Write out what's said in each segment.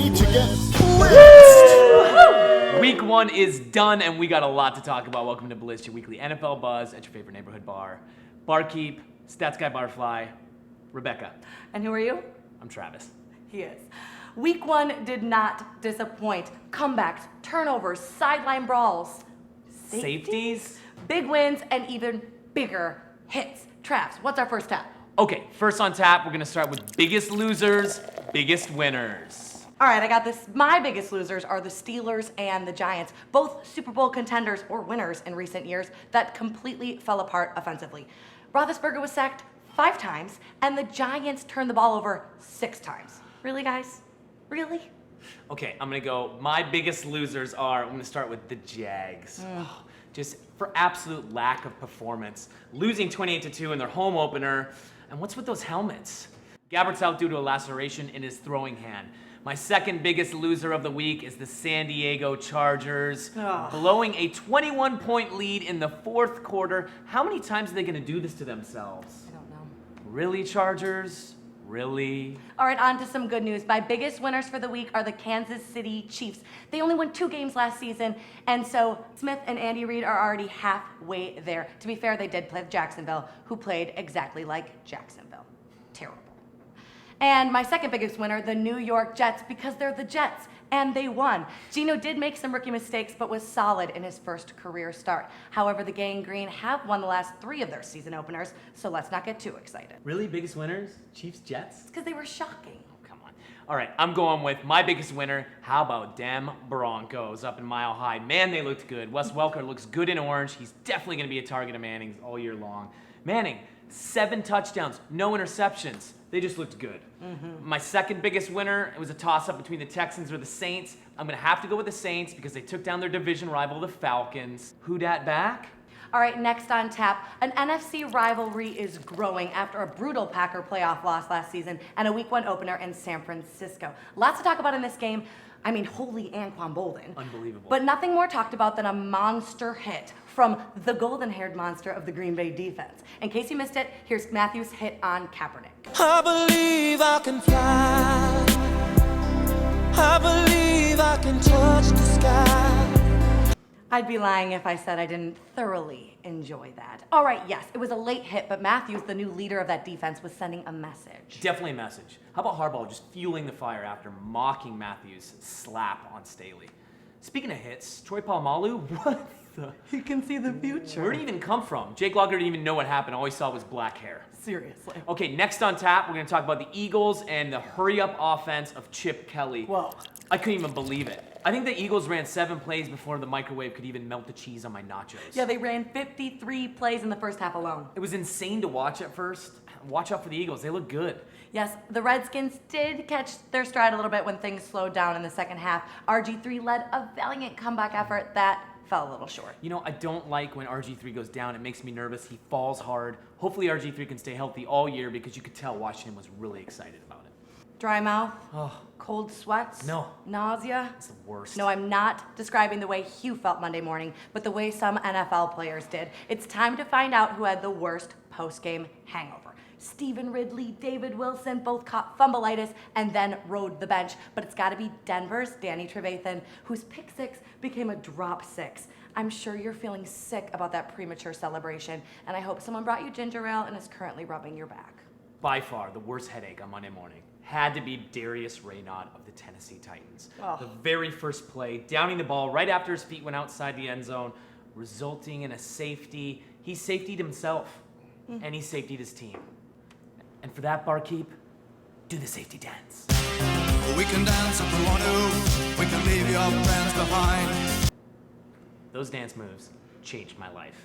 ready to get blitzed. Week 1 is done, and we got a lot to talk about. Welcome to Blitzed, your weekly NFL buzz at your favorite neighborhood bar. Barkeep, Stats Guy Barfly, Rebecca. And who are you? I'm Travis. He is. Week 1 did not disappoint. Comebacks, turnovers, sideline brawls, Safeties? big wins, and even bigger hits. Travs, what's our first tap? Okay, first on tap, we're going to start with biggest losers, biggest winners. All right, I got this. My biggest losers are the Steelers and the Giants, both Super Bowl contenders or winners in recent years that completely fell apart offensively. Roethlisberger was sacked 5 times, and the Giants turned the ball over 6 times. Really, guys? Really? Okay, I'm going to go. My biggest losers are, I'm going to start with the Jags. Just for absolute lack of performance. Losing 28-2 in their home opener. And what's with those helmets? Gabbert's out due to a laceration in his throwing hand. My second biggest loser of the week is the San Diego Chargers, blowing a 21-point lead in the 4th quarter. How many times are they going to do this to themselves? I don't know. Really, Chargers? Really? All right, on to some good news. My biggest winners for the week are the Kansas City Chiefs. They only won 2 games last season, and so Smith and Andy Reid are already halfway there. To be fair, they did play Jacksonville, who played exactly like Jacksonville. Terrible. And my second biggest winner, the New York Jets, because they're the Jets, and they won. Geno did make some rookie mistakes, but was solid in his first career start. However, the Gang Green have won the last 3 of their season openers, so let's not get too excited. Really? Biggest winners? Chiefs, Jets? It's because they were shocking. Oh, come on. All right, I'm going with my biggest winner. How about them Broncos up in Mile High? Man, they looked good. Wes Welker looks good in orange. He's definitely going to be a target of Manning's all year long. Manning, 7 touchdowns, no interceptions. They just looked good. My second biggest winner, it was a toss-up between the Texans or the Saints. I'm going to have to go with the Saints because they took down their division rival, the Falcons. Who dat back? All right, next on tap, an NFC rivalry is growing after a brutal Packer playoff loss last season and a Week 1 opener in San Francisco. Lots to talk about in this game. I mean, holy Anquan Bolden. Unbelievable. But nothing more talked about than a monster hit from the golden-haired monster of the Green Bay defense. In case you missed it, here's Matthews' hit on Kaepernick. I believe I can fly. I believe I can touch the sky. I'd be lying if I said I didn't thoroughly enjoy that. All right, yes, it was a late hit, but Matthews, the new leader of that defense, was sending a message. Definitely a message. How about Harbaugh just fueling the fire after mocking Matthews' slap on Staley? Speaking of hits, Troy Polamalu, what the? You can see the future. Where did he even come from? Jake Locker didn't even know what happened. All he saw was black hair. Seriously. Okay, next on tap, we're going to talk about the Eagles and the hurry-up offense of Chip Kelly. Whoa. I couldn't even believe it. I think the Eagles ran 7 plays before the microwave could even melt the cheese on my nachos. Yeah, they ran 53 plays in the first half alone. It was insane to watch at first. Watch out for the Eagles. They look good. Yes, the Redskins did catch their stride a little bit when things slowed down in the second half. RG3 led a valiant comeback effort that fell a little short. You know, I don't like when RG3 goes down. It makes me nervous. He falls hard. Hopefully RG3 can stay healthy all year because you could tell Washington was really excited about it. Dry mouth? Oh, Cold sweats? No. Nausea? it's the worst. No, I'm not describing the way Hugh felt Monday morning, but the way some NFL players did. It's time to find out who had the worst post-game hangover. Stephen Ridley, David Wilson both caught fumbleitis and then rode the bench, but it's got to be Denver's Danny Trevathan, whose pick 6 became a drop 6. I'm sure you're feeling sick about that premature celebration, and I hope someone brought you ginger ale and is currently rubbing your back. By far, the worst headache on Monday morning had to be Darius Raynaud of the Tennessee Titans. Oh. The very first play, downing the ball right after his feet went outside the end zone, resulting in a safety. He safetied himself, and he safetied his team. And for that, barkeep, do the safety dance. We can dance if we want to. We can leave your friends behind. Those dance moves changed my life.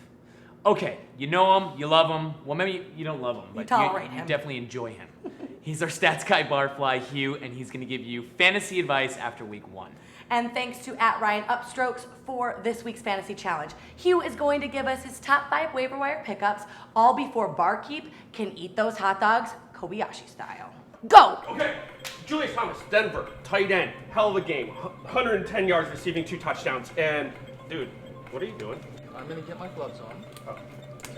Okay, you know him, you love him. Well, maybe you don't love him, but tolerate you him. definitely enjoy him. He's our stats guy, Barfly Hugh, and he's going to give you fantasy advice after week 1. And thanks to @RyanUpstrokes for this week's fantasy challenge. Hugh is going to give us his top 5 waiver wire pickups, all before Barkeep can eat those hot dogs Kobayashi style. Go! Okay, Julius Thomas, Denver, tight end, hell of a game, 110 yards receiving 2 touchdowns, and dude, what are you doing? I'm gonna get my gloves on.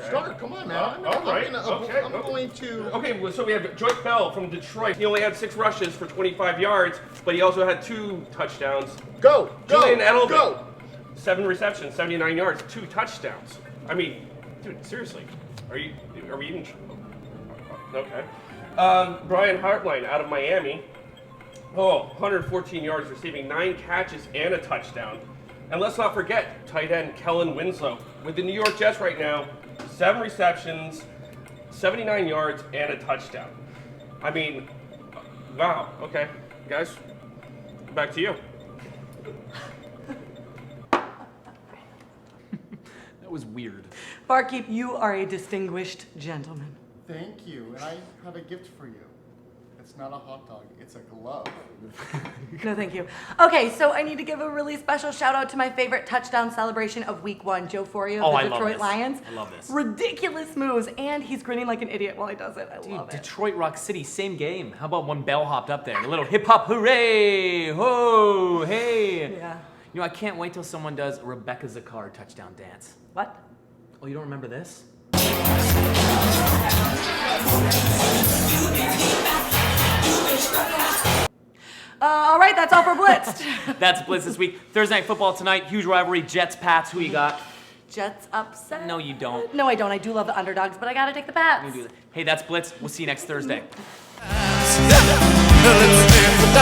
Start, come on now. All right. I'm going to. Okay, well, so we have Joyce Bell from Detroit. He only had 6 rushes for 25 yards, but he also had 2 touchdowns. Go! Julian Edelman, Go! 7 receptions, 79 yards, 2 touchdowns. I mean, dude, seriously, are we even? Okay. Brian Hartline out of Miami. 114 yards, receiving 9 catches and a touchdown. And let's not forget tight end Kellen Winslow with the New York Jets right now. 7 receptions, 79 yards, and a touchdown. I mean, wow. Okay, guys, back to you. That was weird. Barkeep, you are a distinguished gentleman. Thank you, and I have a gift for you. It's not a hot dog, it's a glove. No, thank you. Okay, so I need to give a really special shout out to my favorite touchdown celebration of week 1, Joe Forio of the Detroit Lions. I love this. Ridiculous moves, and he's grinning like an idiot while he does it. I love it. Detroit Rock City, same game. How about when Bell hopped up there? A little hip hop hooray! Ho! Hey! Yeah. You know, I can't wait till someone does a Rebecca Zaccard touchdown dance. What? Oh, you don't remember this? All right, that's all for Blitzed. That's Blitz this week. Thursday Night Football tonight. Huge rivalry. Jets, Pats. Who you got? Jets upset. No, you don't. No, I don't. I do love the underdogs, but I gotta take the Pats. You do that. Hey, that's Blitz. We'll see you next Thursday. Let's live the